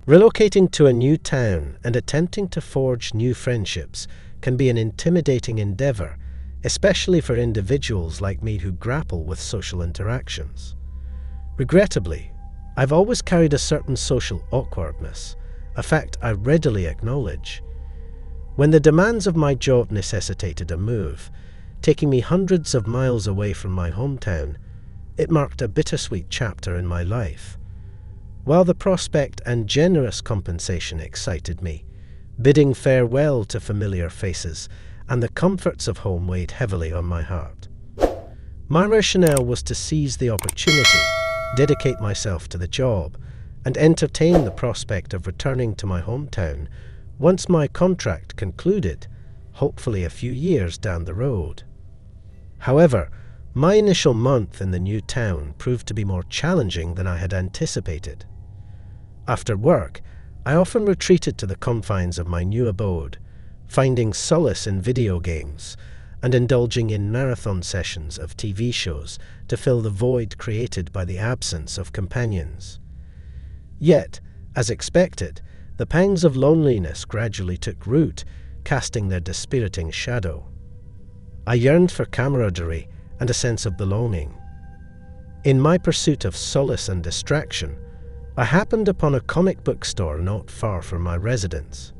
Relocating to a new town and attempting to forge new friendships can be an intimidating endeavor, especially for individuals like me who grapple with social interactions. Regrettably, I've always carried a certain social awkwardness, a fact I readily acknowledge. When the demands of my job necessitated a move, taking me hundreds of miles away from my hometown, it marked a bittersweet chapter in my life. While the prospect and generous compensation excited me, bidding farewell to familiar faces and the comforts of home weighed heavily on my heart. My rationale was to seize the opportunity, dedicate myself to the job, and entertain the prospect of returning to my hometown once my contract concluded, hopefully a few years down the road. However, my initial month in the new town proved to be more challenging than I had anticipated. After work, I often retreated to the confines of my new abode, finding solace in video games and indulging in marathon sessions of TV shows to fill the void created by the absence of companions. Yet, as expected, the pangs of loneliness gradually took root, casting their dispiriting shadow. I yearned for camaraderie and a sense of belonging. In my pursuit of solace and distraction, I happened upon a comic book store not far from my residence.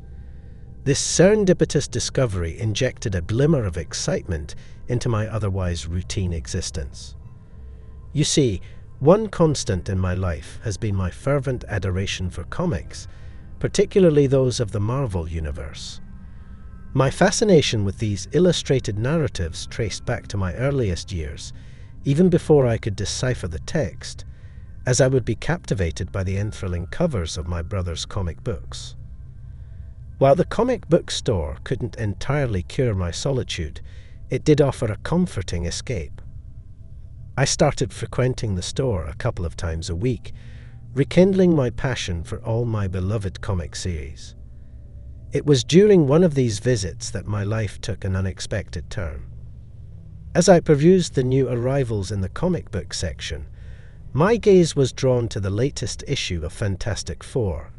This serendipitous discovery injected a glimmer of excitement into my otherwise routine existence. You see, one constant in my life has been my fervent adoration for comics, particularly those of the Marvel universe. My fascination with these illustrated narratives traced back to my earliest years, even before I could decipher the text, as I would be captivated by the enthralling covers of my brother's comic books. While the comic book store couldn't entirely cure my solitude, it did offer a comforting escape. I started frequenting the store a couple of times a week, rekindling my passion for all my beloved comic series. It was during one of these visits that my life took an unexpected turn. As I perused the new arrivals in the comic book section, my gaze was drawn to the latest issue of Fantastic Four.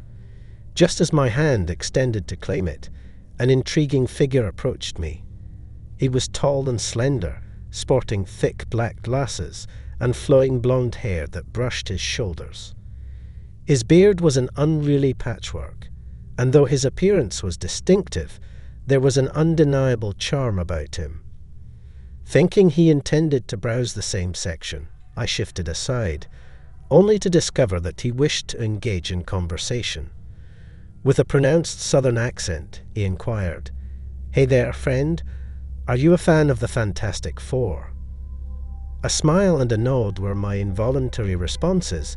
Just as my hand extended to claim it, an intriguing figure approached me. He was tall and slender, sporting thick black glasses and flowing blonde hair that brushed his shoulders. His beard was an unruly patchwork, and though his appearance was distinctive, there was an undeniable charm about him. Thinking he intended to browse the same section, I shifted aside, only to discover that he wished to engage in conversation. With a pronounced southern accent, he inquired, "Hey there, friend. Are you a fan of the Fantastic Four?" A smile and a nod were my involuntary responses,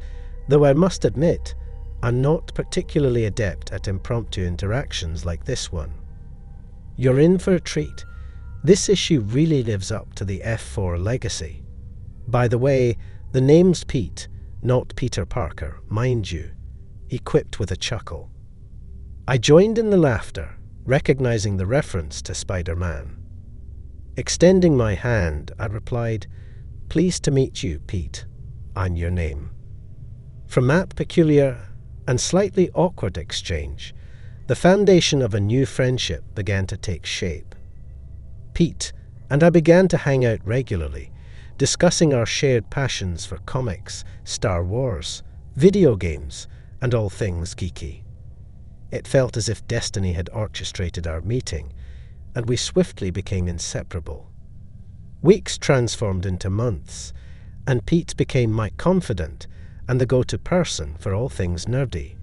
though I must admit, I'm not particularly adept at impromptu interactions like this one. You're in for a treat. This issue really lives up to the F4 legacy. By the way, the name's Pete, not Peter Parker, mind you, he quipped with a chuckle. I joined in the laughter, recognizing the reference to Spider-Man. Extending my hand, I replied, "Pleased to meet you, Pete. I'm your name." From that peculiar and slightly awkward exchange, the foundation of a new friendship began to take shape. Pete and I began to hang out regularly, discussing our shared passions for comics, Star Wars, video games, and all things geeky. It felt as if destiny had orchestrated our meeting, and we swiftly became inseparable. Weeks transformed into months, and Pete became my confidant and the go-to person for all things nerdy.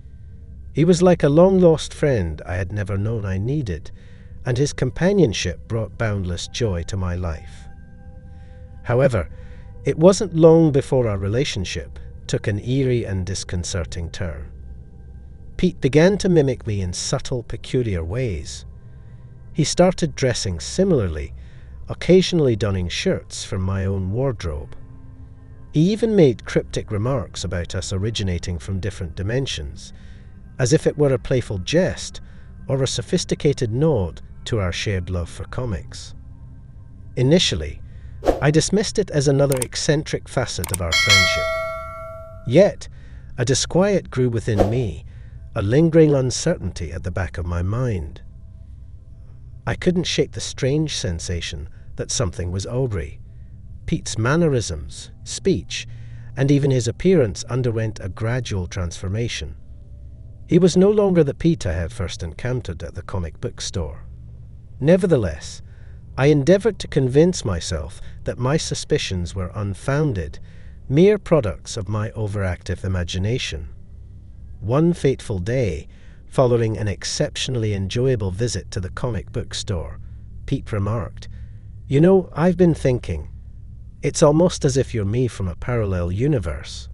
He was like a long-lost friend I had never known I needed, and his companionship brought boundless joy to my life. However, it wasn't long before our relationship took an eerie and disconcerting turn. Pete began to mimic me in subtle, peculiar ways. He started dressing similarly, occasionally donning shirts from my own wardrobe. He even made cryptic remarks about us originating from different dimensions, as if it were a playful jest or a sophisticated nod to our shared love for comics. Initially, I dismissed it as another eccentric facet of our friendship. Yet, a disquiet grew within me a lingering uncertainty at the back of my mind. I couldn't shake the strange sensation that something was awry. Pete's mannerisms, speech, and even his appearance underwent a gradual transformation. He was no longer the Pete I had first encountered at the comic book store. Nevertheless, I endeavored to convince myself that my suspicions were unfounded, mere products of my overactive imagination. One fateful day, following an exceptionally enjoyable visit to the comic book store, Pete remarked, "You know, I've been thinking, it's almost as if you're me from a parallel universe."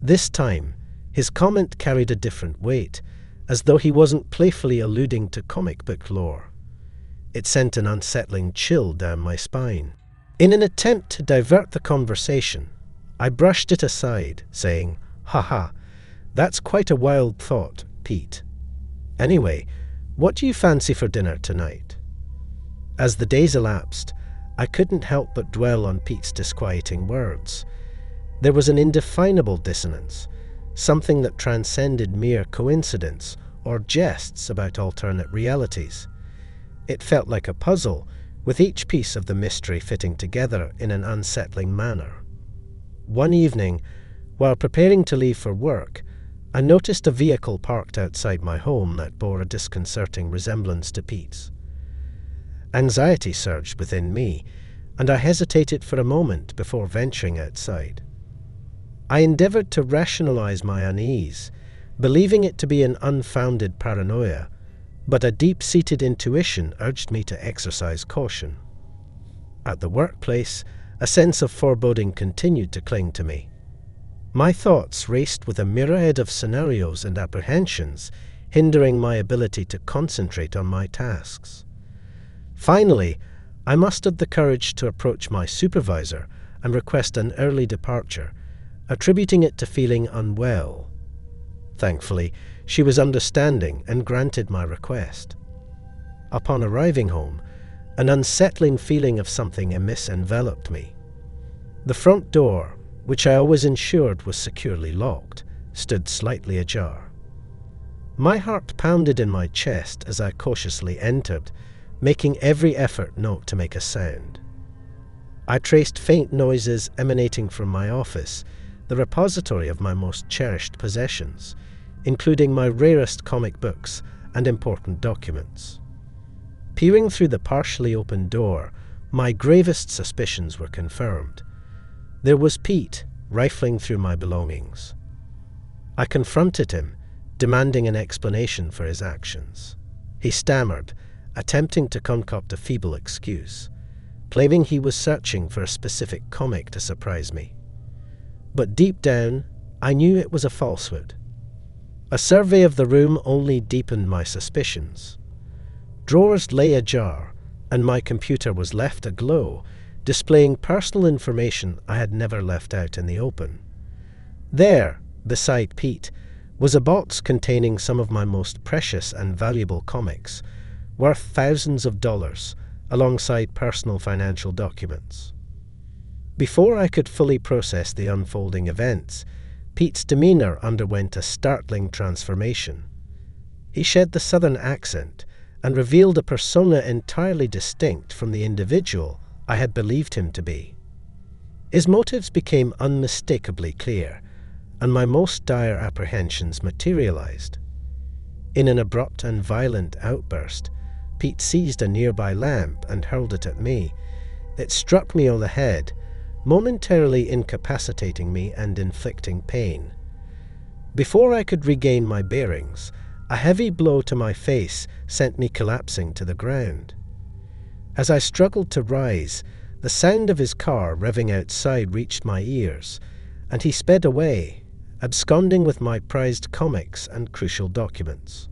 This time, his comment carried a different weight, as though he wasn't playfully alluding to comic book lore. It sent an unsettling chill down my spine. In an attempt to divert the conversation, I brushed it aside, saying, "Haha, that's quite a wild thought, Pete. Anyway, what do you fancy for dinner tonight?" As the days elapsed, I couldn't help but dwell on Pete's disquieting words. There was an indefinable dissonance, something that transcended mere coincidence or jests about alternate realities. It felt like a puzzle, with each piece of the mystery fitting together in an unsettling manner. One evening, while preparing to leave for work, I noticed a vehicle parked outside my home that bore a disconcerting resemblance to Pete's. Anxiety surged within me, and I hesitated for a moment before venturing outside. I endeavored to rationalize my unease, believing it to be an unfounded paranoia, but a deep-seated intuition urged me to exercise caution. At the workplace, a sense of foreboding continued to cling to me. My thoughts raced with a myriad of scenarios and apprehensions, hindering my ability to concentrate on my tasks. Finally, I mustered the courage to approach my supervisor and request an early departure, attributing it to feeling unwell. Thankfully, she was understanding and granted my request. Upon arriving home, an unsettling feeling of something amiss enveloped me. The front door, which I always ensured was securely locked, stood slightly ajar. My heart pounded in my chest as I cautiously entered, making every effort not to make a sound. I traced faint noises emanating from my office, the repository of my most cherished possessions, including my rarest comic books and important documents. Peering through the partially open door, my gravest suspicions were confirmed. There was Pete, rifling through my belongings. I confronted him, demanding an explanation for his actions. He stammered, attempting to concoct a feeble excuse, claiming he was searching for a specific comic to surprise me. But deep down, I knew it was a falsehood. A survey of the room only deepened my suspicions. Drawers lay ajar, and my computer was left aglow, displaying personal information I had never left out in the open. There, beside Pete, was a box containing some of my most precious and valuable comics, worth thousands of dollars, alongside personal financial documents. Before I could fully process the unfolding events, Pete's demeanor underwent a startling transformation. He shed the southern accent and revealed a persona entirely distinct from the individual I had believed him to be. His motives became unmistakably clear, and my most dire apprehensions materialized. In an abrupt and violent outburst, Pete seized a nearby lamp and hurled it at me. It struck me on the head, momentarily incapacitating me and inflicting pain. Before I could regain my bearings, a heavy blow to my face sent me collapsing to the ground. As I struggled to rise, the sound of his car revving outside reached my ears, and he sped away, absconding with my prized comics and crucial documents.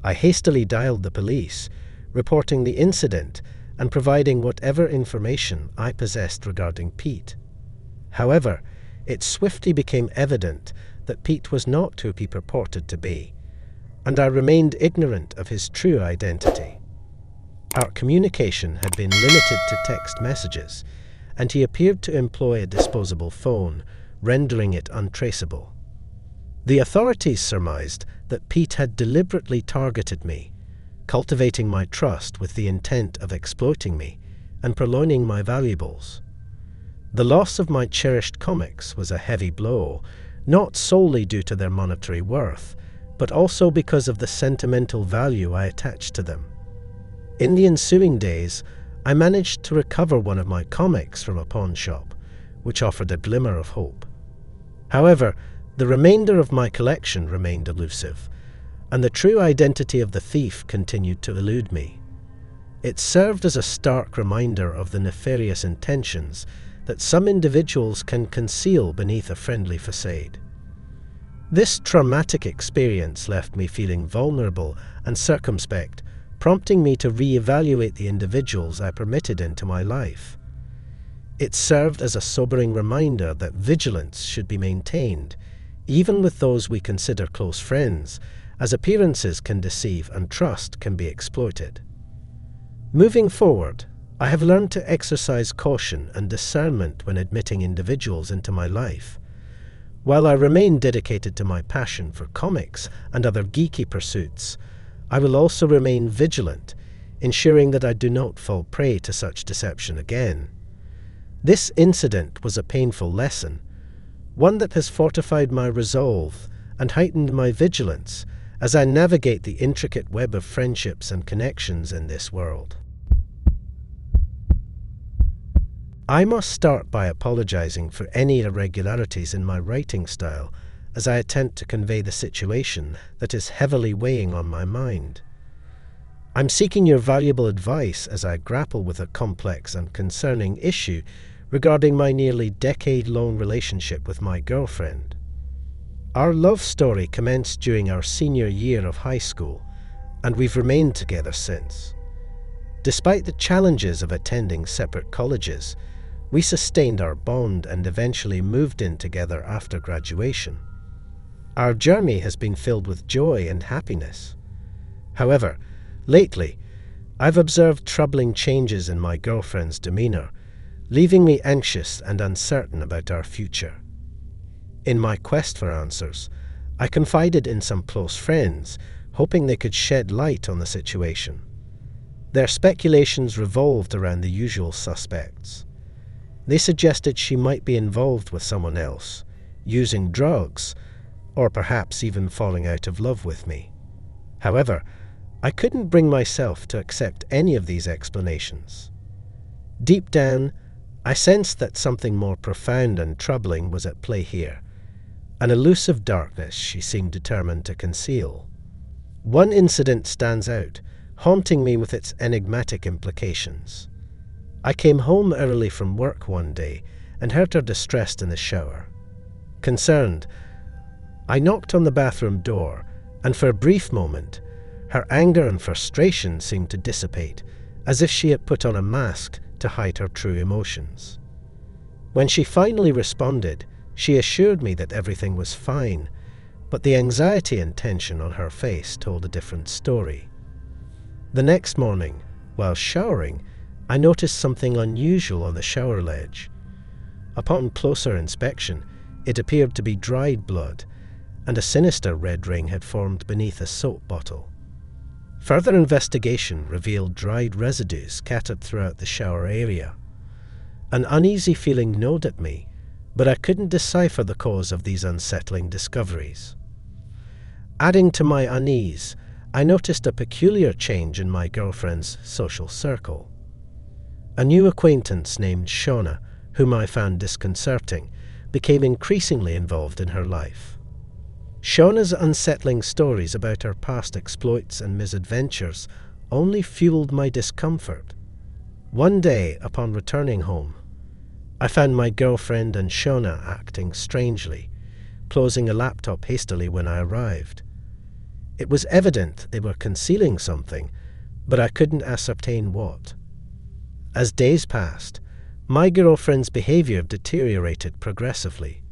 I hastily dialed the police, reporting the incident and providing whatever information I possessed regarding Pete. However, it swiftly became evident that Pete was not who he purported to be, and I remained ignorant of his true identity. Our communication had been limited to text messages, and he appeared to employ a disposable phone, rendering it untraceable. The authorities surmised that Pete had deliberately targeted me, cultivating my trust with the intent of exploiting me and purloining my valuables. The loss of my cherished comics was a heavy blow, not solely due to their monetary worth, but also because of the sentimental value I attached to them. In the ensuing days, I managed to recover one of my comics from a pawn shop, which offered a glimmer of hope. However, the remainder of my collection remained elusive, and the true identity of the thief continued to elude me. It served as a stark reminder of the nefarious intentions that some individuals can conceal beneath a friendly facade. This traumatic experience left me feeling vulnerable and circumspect, prompting me to re-evaluate the individuals I permitted into my life. It served as a sobering reminder that vigilance should be maintained, even with those we consider close friends, as appearances can deceive and trust can be exploited. Moving forward, I have learned to exercise caution and discernment when admitting individuals into my life. While I remain dedicated to my passion for comics and other geeky pursuits, I will also remain vigilant, ensuring that I do not fall prey to such deception again. This incident was a painful lesson, one that has fortified my resolve and heightened my vigilance as I navigate the intricate web of friendships and connections in this world. I must start by apologizing for any irregularities in my writing style as I attempt to convey the situation that is heavily weighing on my mind. I'm seeking your valuable advice as I grapple with a complex and concerning issue regarding my nearly decade-long relationship with my girlfriend. Our love story commenced during our senior year of high school, and we've remained together since. Despite the challenges of attending separate colleges, we sustained our bond and eventually moved in together after graduation. Our journey has been filled with joy and happiness. However, lately, I've observed troubling changes in my girlfriend's demeanor, leaving me anxious and uncertain about our future. In my quest for answers, I confided in some close friends, hoping they could shed light on the situation. Their speculations revolved around the usual suspects. They suggested she might be involved with someone else, using drugs, or perhaps even falling out of love with me. However, I couldn't bring myself to accept any of these explanations. Deep down, I sensed that something more profound and troubling was at play here, an elusive darkness she seemed determined to conceal. One incident stands out, haunting me with its enigmatic implications. I came home early from work one day and heard her distressed in the shower. Concerned, I knocked on the bathroom door, and for a brief moment, her anger and frustration seemed to dissipate, as if she had put on a mask to hide her true emotions. When she finally responded, she assured me that everything was fine, but the anxiety and tension on her face told a different story. The next morning, while showering, I noticed something unusual on the shower ledge. Upon closer inspection, it appeared to be dried blood, and a sinister red ring had formed beneath a soap bottle. Further investigation revealed dried residues scattered throughout the shower area. An uneasy feeling gnawed at me, but I couldn't decipher the cause of these unsettling discoveries. Adding to my unease, I noticed a peculiar change in my girlfriend's social circle. A new acquaintance named Shauna, whom I found disconcerting, became increasingly involved in her life. Shauna's unsettling stories about her past exploits and misadventures only fueled my discomfort. One day, upon returning home, I found my girlfriend and Shauna acting strangely, closing a laptop hastily when I arrived. It was evident they were concealing something, but I couldn't ascertain what. As days passed, my girlfriend's behavior deteriorated progressively.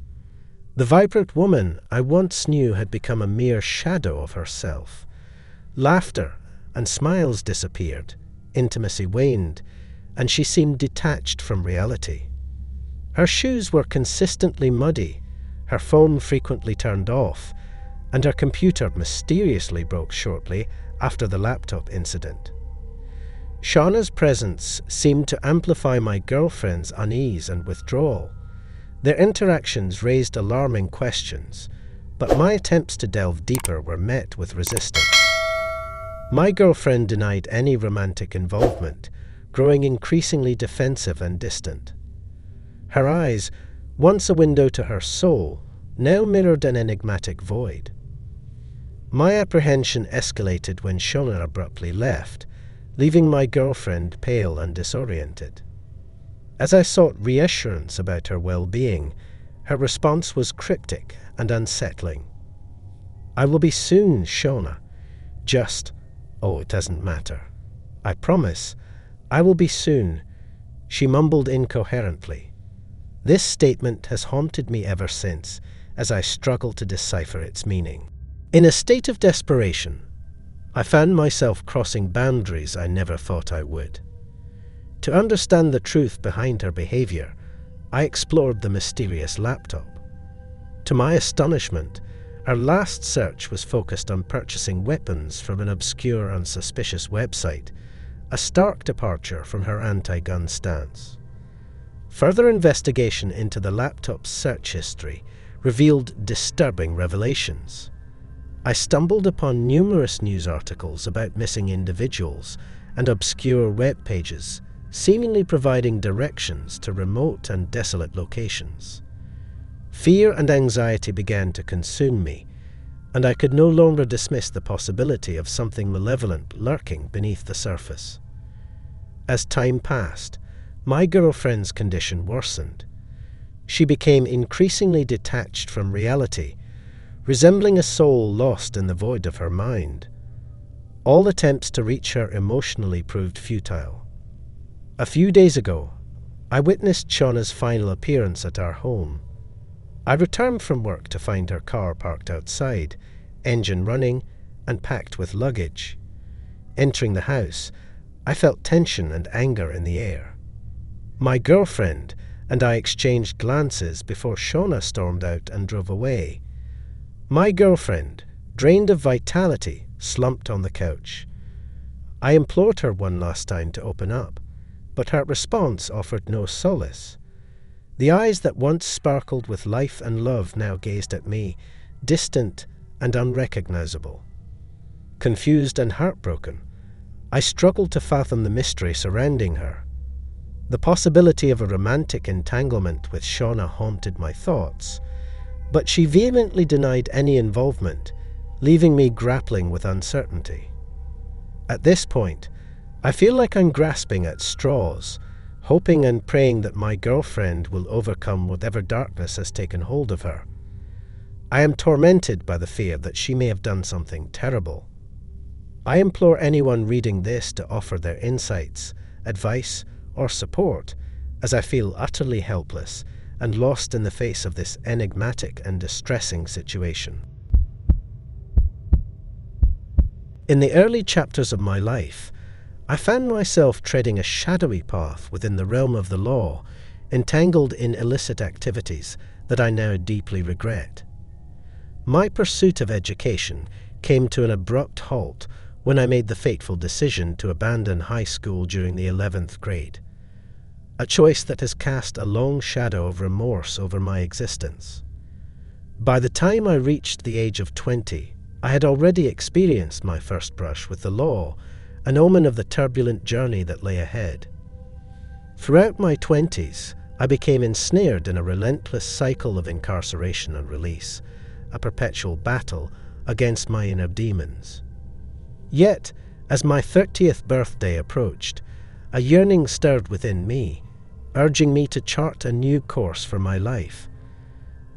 The vibrant woman I once knew had become a mere shadow of herself. Laughter and smiles disappeared, intimacy waned, and she seemed detached from reality. Her shoes were consistently muddy, her phone frequently turned off, and her computer mysteriously broke shortly after the laptop incident. Shauna's presence seemed to amplify my girlfriend's unease and withdrawal. Their interactions raised alarming questions, but my attempts to delve deeper were met with resistance. My girlfriend denied any romantic involvement, growing increasingly defensive and distant. Her eyes, once a window to her soul, now mirrored an enigmatic void. My apprehension escalated when Shauna abruptly left, leaving my girlfriend pale and disoriented. As I sought reassurance about her well-being, her response was cryptic and unsettling. "I will be soon, Shauna. Just, oh, it doesn't matter. I promise, I will be soon," she mumbled incoherently. This statement has haunted me ever since, as I struggle to decipher its meaning. In a state of desperation, I found myself crossing boundaries I never thought I would. To understand the truth behind her behavior, I explored the mysterious laptop. To my astonishment, our last search was focused on purchasing weapons from an obscure and suspicious website, a stark departure from her anti-gun stance. Further investigation into the laptop's search history revealed disturbing revelations. I stumbled upon numerous news articles about missing individuals and obscure web pages, seemingly providing directions to remote and desolate locations. Fear and anxiety began to consume me, and I could no longer dismiss the possibility of something malevolent lurking beneath the surface. As time passed, my girlfriend's condition worsened. She became increasingly detached from reality, resembling a soul lost in the void of her mind. All attempts to reach her emotionally proved futile. A few days ago, I witnessed Shauna's final appearance at our home. I returned from work to find her car parked outside, engine running, and packed with luggage. Entering the house, I felt tension and anger in the air. My girlfriend and I exchanged glances before Shauna stormed out and drove away. My girlfriend, drained of vitality, slumped on the couch. I implored her one last time to open up, but her response offered no solace. The eyes that once sparkled with life and love now gazed at me, distant and unrecognizable. Confused and heartbroken, I struggled to fathom the mystery surrounding her. The possibility of a romantic entanglement with Shauna haunted my thoughts, but she vehemently denied any involvement, leaving me grappling with uncertainty. At this point, I feel like I'm grasping at straws, hoping and praying that my girlfriend will overcome whatever darkness has taken hold of her. I am tormented by the fear that she may have done something terrible. I implore anyone reading this to offer their insights, advice, or support, as I feel utterly helpless and lost in the face of this enigmatic and distressing situation. In the early chapters of my life, I found myself treading a shadowy path within the realm of the law, entangled in illicit activities that I now deeply regret. My pursuit of education came to an abrupt halt when I made the fateful decision to abandon high school during the 11th grade, a choice that has cast a long shadow of remorse over my existence. By the time I reached the age of 20, I had already experienced my first brush with the law, an omen of the turbulent journey that lay ahead. Throughout my 20s, I became ensnared in a relentless cycle of incarceration and release, a perpetual battle against my inner demons. Yet, as my 30th birthday approached, a yearning stirred within me, urging me to chart a new course for my life.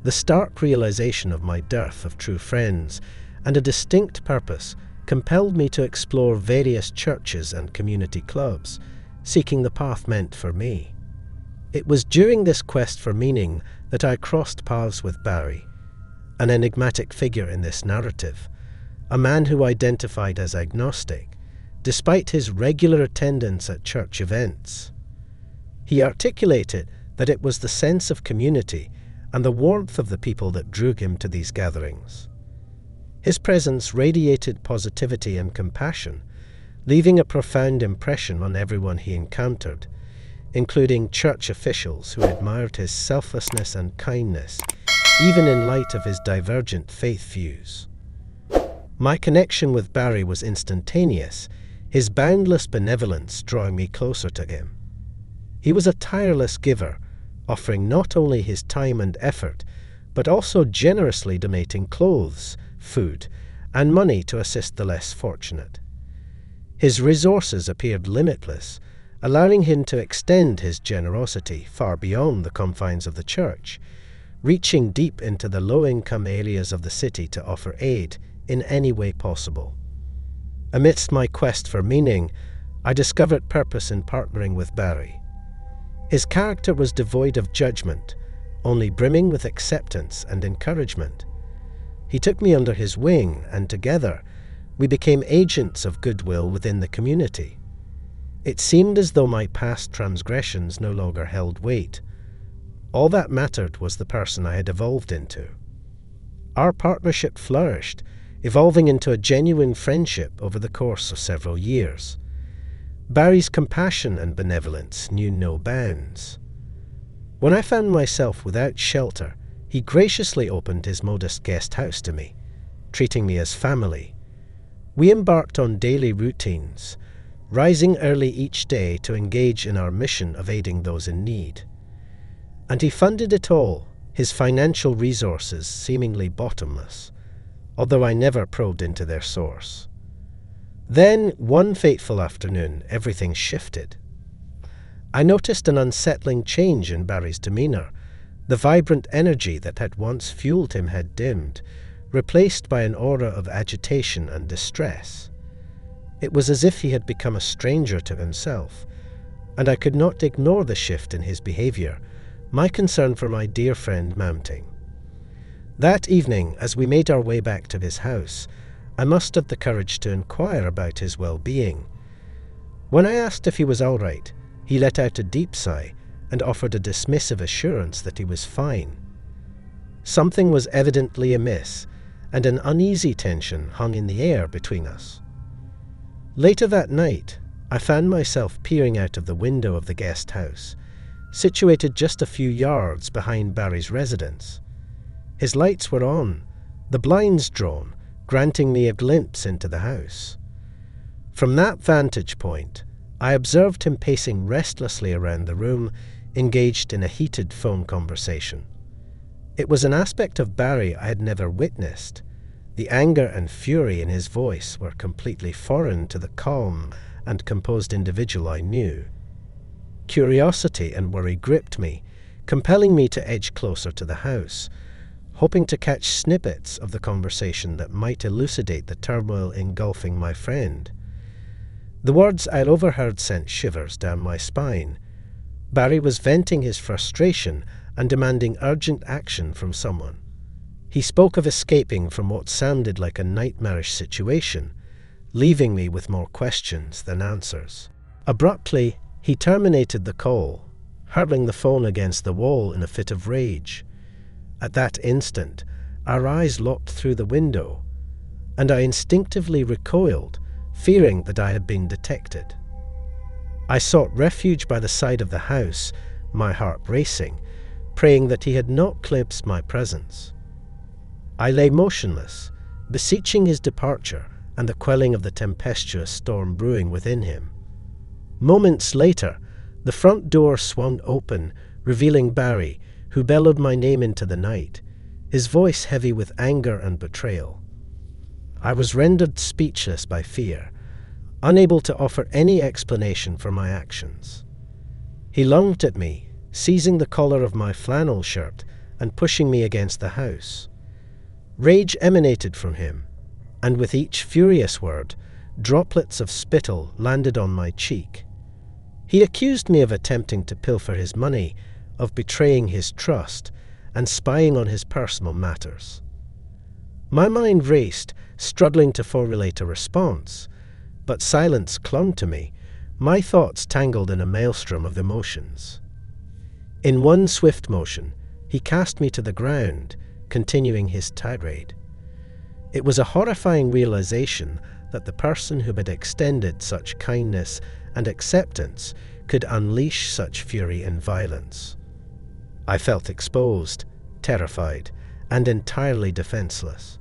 The stark realization of my dearth of true friends and a distinct purpose compelled me to explore various churches and community clubs, seeking the path meant for me. It was during this quest for meaning that I crossed paths with Barry, an enigmatic figure in this narrative, a man who identified as agnostic, despite his regular attendance at church events. He articulated that it was the sense of community and the warmth of the people that drew him to these gatherings. His presence radiated positivity and compassion, leaving a profound impression on everyone he encountered, including church officials who admired his selflessness and kindness, even in light of his divergent faith views. My connection with Barry was instantaneous, his boundless benevolence drawing me closer to him. He was a tireless giver, offering not only his time and effort, but also generously donating clothes, food, and money to assist the less fortunate. His resources appeared limitless, allowing him to extend his generosity far beyond the confines of the church, reaching deep into the low-income areas of the city to offer aid in any way possible. Amidst my quest for meaning, I discovered purpose in partnering with Barry. His character was devoid of judgment, only brimming with acceptance and encouragement. He took me under his wing, and together, we became agents of goodwill within the community. It seemed as though my past transgressions no longer held weight. All that mattered was the person I had evolved into. Our partnership flourished, evolving into a genuine friendship over the course of several years. Barry's compassion and benevolence knew no bounds. When I found myself without shelter, he graciously opened his modest guest house to me, treating me as family. We embarked on daily routines, rising early each day to engage in our mission of aiding those in need. And he funded it all, his financial resources seemingly bottomless, although I never probed into their source. Then, one fateful afternoon, everything shifted. I noticed an unsettling change in Barry's demeanor. The vibrant energy that had once fueled him had dimmed, replaced by an aura of agitation and distress. It was as if he had become a stranger to himself, and I could not ignore the shift in his behavior, my concern for my dear friend mounting. That evening, as we made our way back to his house, I mustered the courage to inquire about his well-being. When I asked if he was all right, he let out a deep sigh and offered a dismissive assurance that he was fine. Something was evidently amiss, and an uneasy tension hung in the air between us. Later that night, I found myself peering out of the window of the guest house, situated just a few yards behind Barry's residence. His lights were on, the blinds drawn, granting me a glimpse into the house. From that vantage point, I observed him pacing restlessly around the room, engaged in a heated phone conversation. It was an aspect of Barry I had never witnessed. The anger and fury in his voice were completely foreign to the calm and composed individual I knew. Curiosity and worry gripped me, compelling me to edge closer to the house, hoping to catch snippets of the conversation that might elucidate the turmoil engulfing my friend. The words I overheard sent shivers down my spine. Barry was venting his frustration and demanding urgent action from someone. He spoke of escaping from what sounded like a nightmarish situation, leaving me with more questions than answers. Abruptly, he terminated the call, hurling the phone against the wall in a fit of rage. At that instant, our eyes locked through the window, and I instinctively recoiled, fearing that I had been detected. I sought refuge by the side of the house, my heart racing, praying that he had not glimpsed my presence. I lay motionless, beseeching his departure and the quelling of the tempestuous storm brewing within him. Moments later, the front door swung open, revealing Barry, who bellowed my name into the night, his voice heavy with anger and betrayal. I was rendered speechless by fear, unable to offer any explanation for my actions. He lunged at me, seizing the collar of my flannel shirt and pushing me against the house. Rage emanated from him, and with each furious word, droplets of spittle landed on my cheek. He accused me of attempting to pilfer his money, of betraying his trust, and spying on his personal matters. My mind raced, struggling to formulate a response, but silence clung to me, my thoughts tangled in a maelstrom of emotions. In one swift motion, he cast me to the ground, continuing his tirade. It was a horrifying realization that the person who had extended such kindness and acceptance could unleash such fury and violence. I felt exposed, terrified, and entirely defenseless.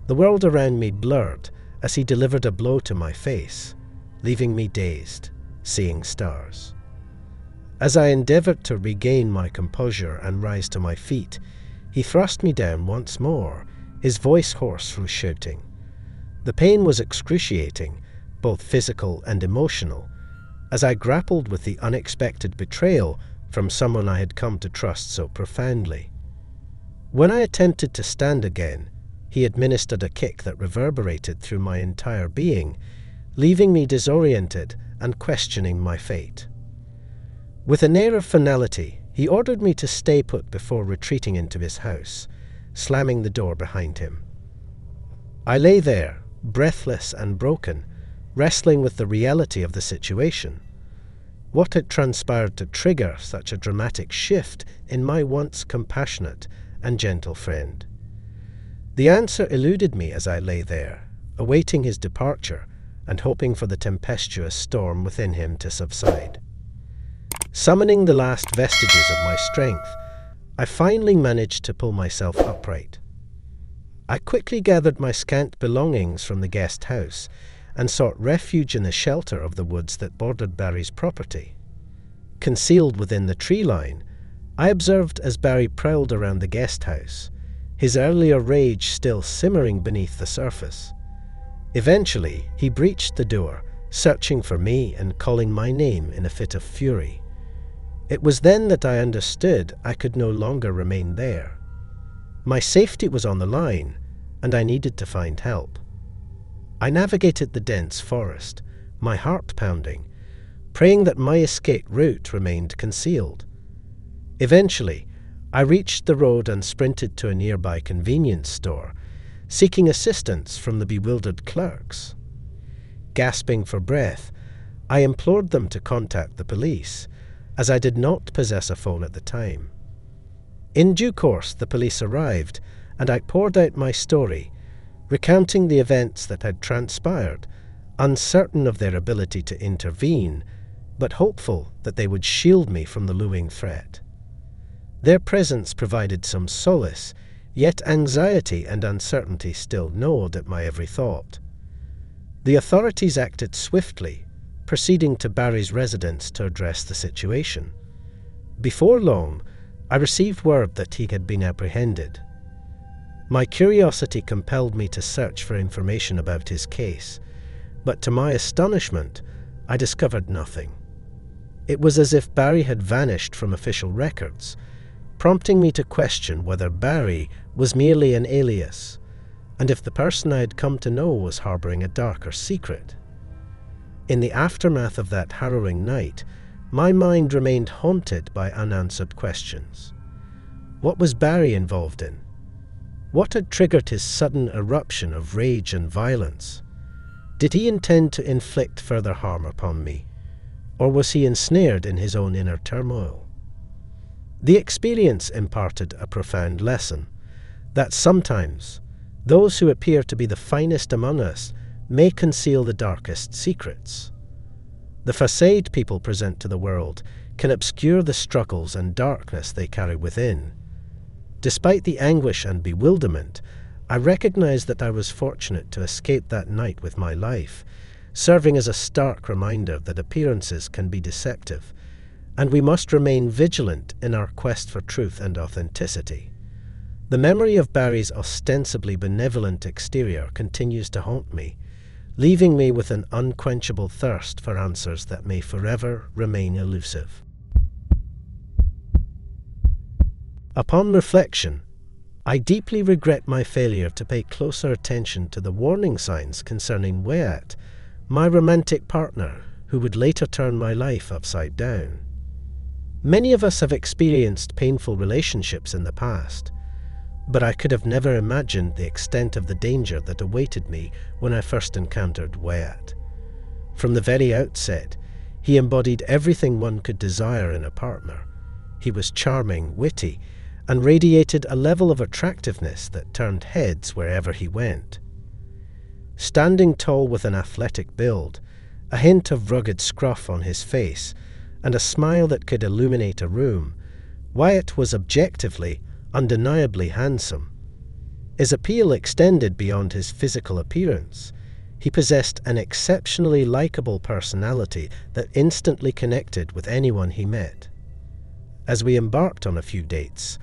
The world around me blurred as he delivered a blow to my face, leaving me dazed, seeing stars. As I endeavored to regain my composure and rise to my feet, he thrust me down once more, his voice hoarse from shouting. The pain was excruciating, both physical and emotional, as I grappled with the unexpected betrayal from someone I had come to trust so profoundly. When I attempted to stand again, he administered a kick that reverberated through my entire being, leaving me disoriented and questioning my fate. With an air of finality, he ordered me to stay put before retreating into his house, slamming the door behind him. I lay there, breathless and broken, wrestling with the reality of the situation. What had transpired to trigger such a dramatic shift in my once compassionate and gentle friend? The answer eluded me as I lay there, awaiting his departure and hoping for the tempestuous storm within him to subside. Summoning the last vestiges of my strength, I finally managed to pull myself upright. I quickly gathered my scant belongings from the guest house and sought refuge in the shelter of the woods that bordered Barry's property. Concealed within the tree line, I observed as Barry prowled around the guest house, his earlier rage still simmering beneath the surface. Eventually, he breached the door, searching for me and calling my name in a fit of fury. It was then that I understood I could no longer remain there. My safety was on the line, and I needed to find help. I navigated the dense forest, my heart pounding, praying that my escape route remained concealed. Eventually, I reached the road and sprinted to a nearby convenience store, seeking assistance from the bewildered clerks. Gasping for breath, I implored them to contact the police, as I did not possess a phone at the time. In due course, the police arrived, and I poured out my story, recounting the events that had transpired, uncertain of their ability to intervene, but hopeful that they would shield me from the looming threat. Their presence provided some solace, yet anxiety and uncertainty still gnawed at my every thought. The authorities acted swiftly, proceeding to Barry's residence to address the situation. Before long, I received word that he had been apprehended. My curiosity compelled me to search for information about his case, but to my astonishment, I discovered nothing. It was as if Barry had vanished from official records, prompting me to question whether Barry was merely an alias, and if the person I had come to know was harboring a darker secret. In the aftermath of that harrowing night, my mind remained haunted by unanswered questions. What was Barry involved in? What had triggered his sudden eruption of rage and violence? Did he intend to inflict further harm upon me, or was he ensnared in his own inner turmoil? The experience imparted a profound lesson, that sometimes those who appear to be the finest among us may conceal the darkest secrets. The facade people present to the world can obscure the struggles and darkness they carry within. Despite the anguish and bewilderment, I recognized that I was fortunate to escape that night with my life, serving as a stark reminder that appearances can be deceptive, and we must remain vigilant in our quest for truth and authenticity. The memory of Barry's ostensibly benevolent exterior continues to haunt me, leaving me with an unquenchable thirst for answers that may forever remain elusive. Upon reflection, I deeply regret my failure to pay closer attention to the warning signs concerning Wyatt, my romantic partner who would later turn my life upside down. Many of us have experienced painful relationships in the past, but I could have never imagined the extent of the danger that awaited me when I first encountered Wyatt. From the very outset, he embodied everything one could desire in a partner. He was charming, witty, and radiated a level of attractiveness that turned heads wherever he went. Standing tall with an athletic build, a hint of rugged scruff on his face, and a smile that could illuminate a room, Wyatt was objectively, undeniably handsome. His appeal extended beyond his physical appearance. He possessed an exceptionally likable personality that instantly connected with anyone he met. As we embarked on a few dates,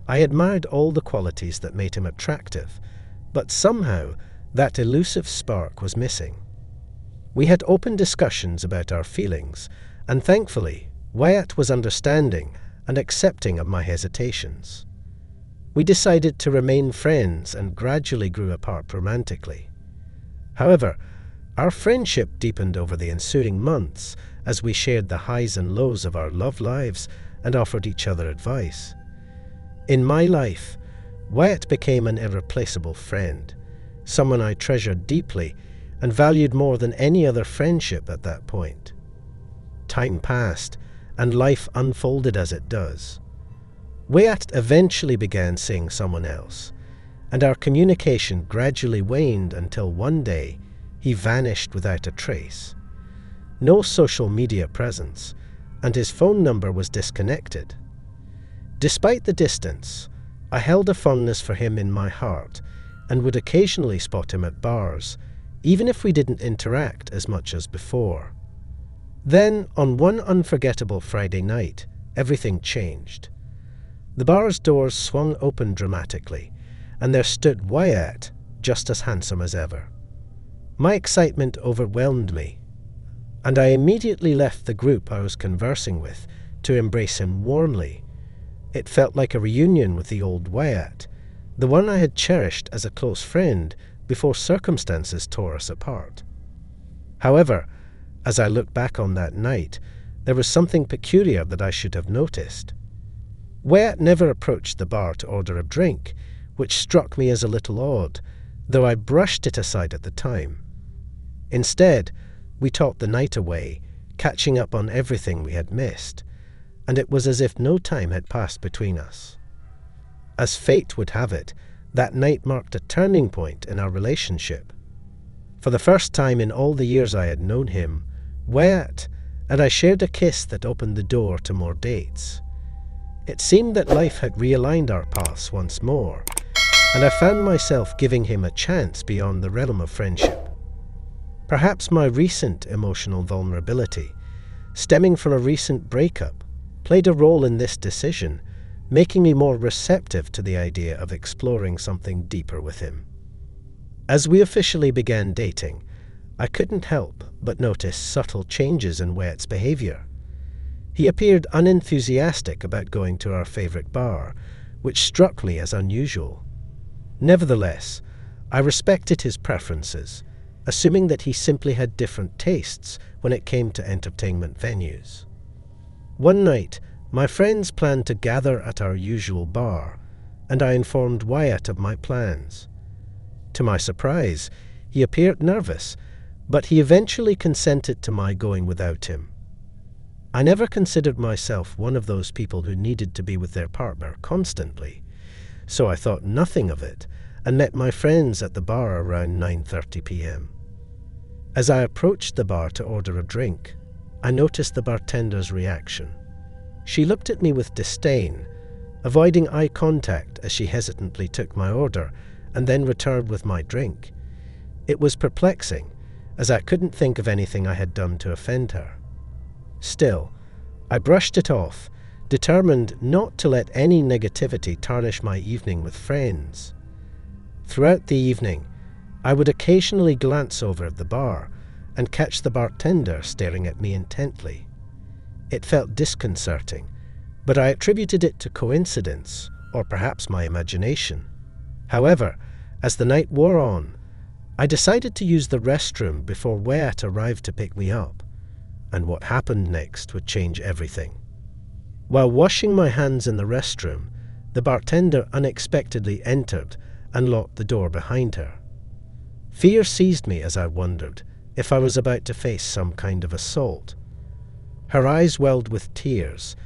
I admired all the qualities that made him attractive, but somehow that elusive spark was missing. We had open discussions about our feelings, and thankfully, Wyatt was understanding and accepting of my hesitations. We decided to remain friends and gradually grew apart romantically. However, our friendship deepened over the ensuing months as we shared the highs and lows of our love lives and offered each other advice. In my life, Wyatt became an irreplaceable friend, someone I treasured deeply and valued more than any other friendship at that point. Time passed, and life unfolded as it does. Wyatt eventually began seeing someone else, and our communication gradually waned until one day he vanished without a trace. No social media presence, and his phone number was disconnected. Despite the distance, I held a fondness for him in my heart and would occasionally spot him at bars, even if we didn't interact as much as before. Then, on one unforgettable Friday night, everything changed. The bar's doors swung open dramatically, and there stood Wyatt, just as handsome as ever. My excitement overwhelmed me, and I immediately left the group I was conversing with to embrace him warmly. It felt like a reunion with the old Wyatt, the one I had cherished as a close friend before circumstances tore us apart. However, as I looked back on that night, there was something peculiar that I should have noticed. Wyatt never approached the bar to order a drink, which struck me as a little odd, though I brushed it aside at the time. Instead, we talked the night away, catching up on everything we had missed, and it was as if no time had passed between us. As fate would have it, that night marked a turning point in our relationship. For the first time in all the years I had known him, Wyatt and I shared a kiss that opened the door to more dates. It seemed that life had realigned our paths once more, and I found myself giving him a chance beyond the realm of friendship. Perhaps my recent emotional vulnerability, stemming from a recent breakup, played a role in this decision, making me more receptive to the idea of exploring something deeper with him. As we officially began dating, I couldn't help but notice subtle changes in Wyatt's behavior. He appeared unenthusiastic about going to our favorite bar, which struck me as unusual. Nevertheless, I respected his preferences, assuming that he simply had different tastes when it came to entertainment venues. One night, my friends planned to gather at our usual bar, and I informed Wyatt of my plans. To my surprise, he appeared nervous, but he eventually consented to my going without him. I never considered myself one of those people who needed to be with their partner constantly, so I thought nothing of it and met my friends at the bar around 9:30 p.m. As I approached the bar to order a drink, I noticed the bartender's reaction. She looked at me with disdain, avoiding eye contact as she hesitantly took my order and then returned with my drink. It was perplexing, as I couldn't think of anything I had done to offend her. Still, I brushed it off, determined not to let any negativity tarnish my evening with friends. Throughout the evening, I would occasionally glance over at the bar and catch the bartender staring at me intently. It felt disconcerting, but I attributed it to coincidence or perhaps my imagination. However, as the night wore on, I decided to use the restroom before Wyatt arrived to pick me up, and what happened next would change everything. While washing my hands in the restroom, the bartender unexpectedly entered and locked the door behind her. Fear seized me as I wondered if I was about to face some kind of assault. Her eyes welled with tears,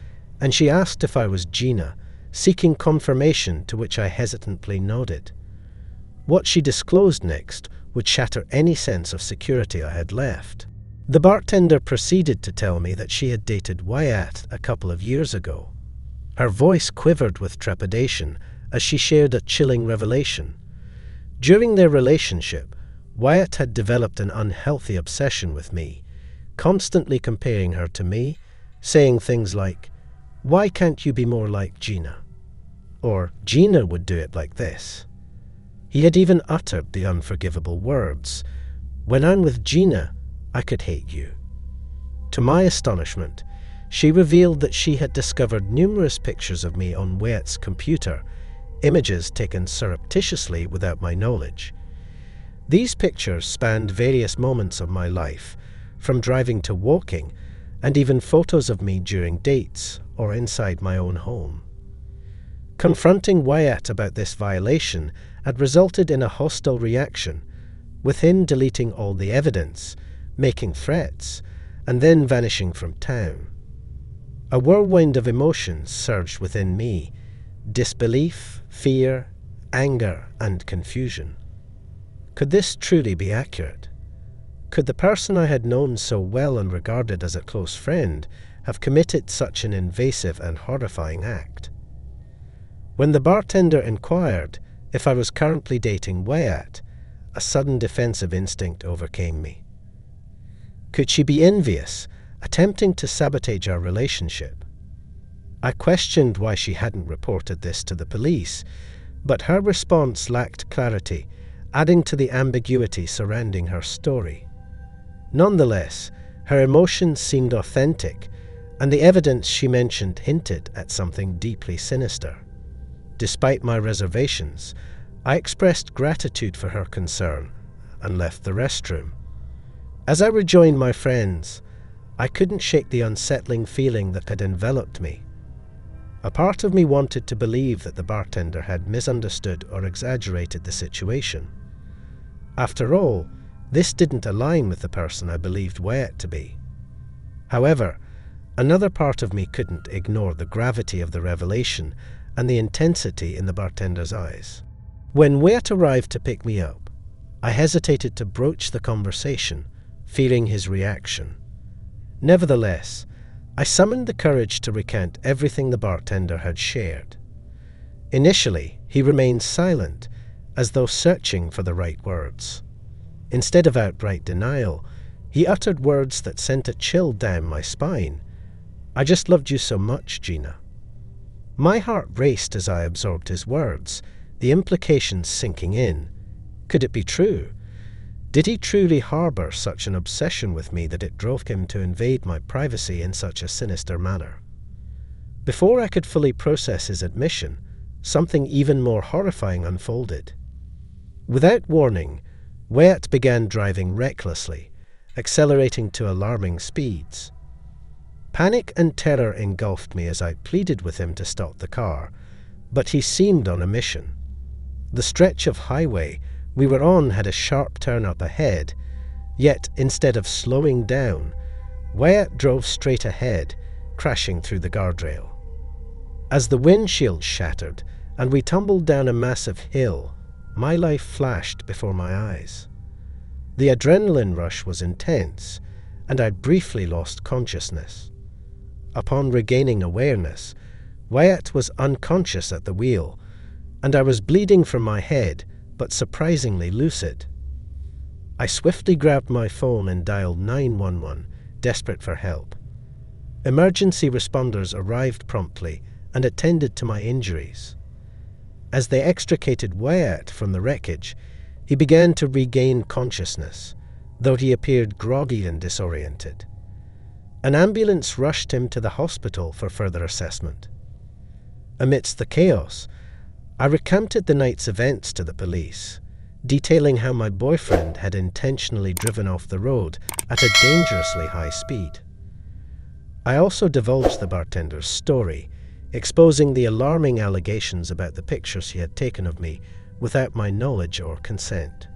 and she asked if I was Gina, seeking confirmation, to which I hesitantly nodded. What she disclosed next would shatter any sense of security I had left. The bartender proceeded to tell me that she had dated Wyatt a couple of years ago. Her voice quivered with trepidation as she shared a chilling revelation. During their relationship, Wyatt had developed an unhealthy obsession with me, constantly comparing her to me, saying things like, "Why can't you be more like Gina?" Or, "Gina would do it like this." He had even uttered the unforgivable words, "When I'm with Gina, I could hate you." To my astonishment, she revealed that she had discovered numerous pictures of me on Wyatt's computer, images taken surreptitiously without my knowledge. These pictures spanned various moments of my life, from driving to walking, and even photos of me during dates or inside my own home. Confronting Wyatt about this violation had resulted in a hostile reaction, with him deleting all the evidence, making threats, and then vanishing from town. A whirlwind of emotions surged within me: disbelief, fear, anger, and confusion. Could this truly be accurate? Could the person I had known so well and regarded as a close friend have committed such an invasive and horrifying act? When the bartender inquired if I was currently dating Wyatt, a sudden defensive instinct overcame me. Could she be envious, attempting to sabotage our relationship? I questioned why she hadn't reported this to the police, but her response lacked clarity, adding to the ambiguity surrounding her story. Nonetheless, her emotions seemed authentic, and the evidence she mentioned hinted at something deeply sinister. Despite my reservations, I expressed gratitude for her concern and left the restroom. As I rejoined my friends, I couldn't shake the unsettling feeling that had enveloped me. A part of me wanted to believe that the bartender had misunderstood or exaggerated the situation. After all, this didn't align with the person I believed Wyatt to be. However, another part of me couldn't ignore the gravity of the revelation and the intensity in the bartender's eyes. When Wyatt arrived to pick me up, I hesitated to broach the conversation, fearing his reaction. Nevertheless, I summoned the courage to recount everything the bartender had shared. Initially, he remained silent, as though searching for the right words. Instead of outright denial, he uttered words that sent a chill down my spine. "I just loved you so much, Gina." My heart raced as I absorbed his words, the implications sinking in. Could it be true? Did he truly harbour such an obsession with me that it drove him to invade my privacy in such a sinister manner? Before I could fully process his admission, something even more horrifying unfolded. Without warning, Wyatt began driving recklessly, accelerating to alarming speeds. Panic and terror engulfed me as I pleaded with him to stop the car, but he seemed on a mission. The stretch of highway we were on had a sharp turn up ahead, yet instead of slowing down, Wyatt drove straight ahead, crashing through the guardrail. As the windshield shattered and we tumbled down a massive hill, my life flashed before my eyes. The adrenaline rush was intense, and I briefly lost consciousness. Upon regaining awareness, Wyatt was unconscious at the wheel, and I was bleeding from my head, but surprisingly lucid. I swiftly grabbed my phone and dialed 911, desperate for help. Emergency responders arrived promptly and attended to my injuries. As they extricated Wyatt from the wreckage, he began to regain consciousness, though he appeared groggy and disoriented. An ambulance rushed him to the hospital for further assessment. Amidst the chaos, I recounted the night's events to the police, detailing how my boyfriend had intentionally driven off the road at a dangerously high speed. I also divulged the bartender's story, exposing the alarming allegations about the pictures he had taken of me without my knowledge or consent.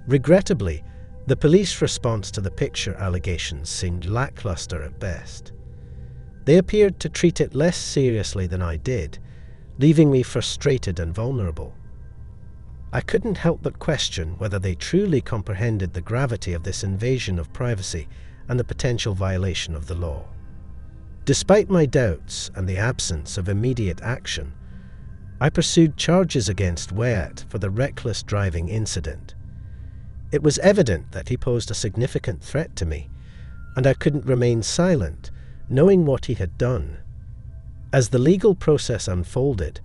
Regrettably, the police response to the picture allegations seemed lackluster at best. They appeared to treat it less seriously than I did, leaving me frustrated and vulnerable. I couldn't help but question whether they truly comprehended the gravity of this invasion of privacy and the potential violation of the law. Despite my doubts and the absence of immediate action, I pursued charges against Wyatt for the reckless driving incident. It was evident that he posed a significant threat to me, and I couldn't remain silent, knowing what he had done. As the legal process unfolded,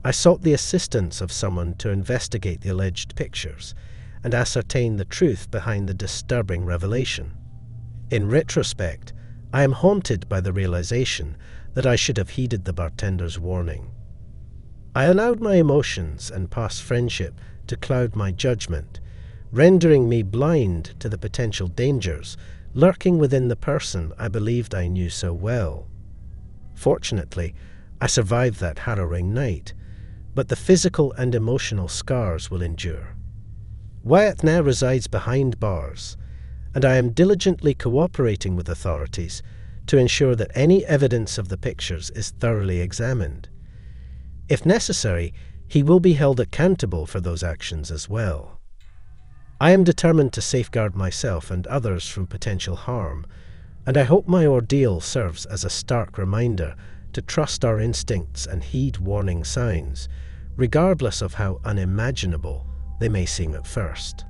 I sought the assistance of someone to investigate the alleged pictures and ascertain the truth behind the disturbing revelation. In retrospect, I am haunted by the realization that I should have heeded the bartender's warning. I allowed my emotions and past friendship to cloud my judgment, rendering me blind to the potential dangers lurking within the person I believed I knew so well. Fortunately, I survived that harrowing night, but the physical and emotional scars will endure. Wyatt now resides behind bars, and I am diligently cooperating with authorities to ensure that any evidence of the pictures is thoroughly examined. If necessary, he will be held accountable for those actions as well. I am determined to safeguard myself and others from potential harm, and I hope my ordeal serves as a stark reminder to trust our instincts and heed warning signs, regardless of how unimaginable they may seem at first.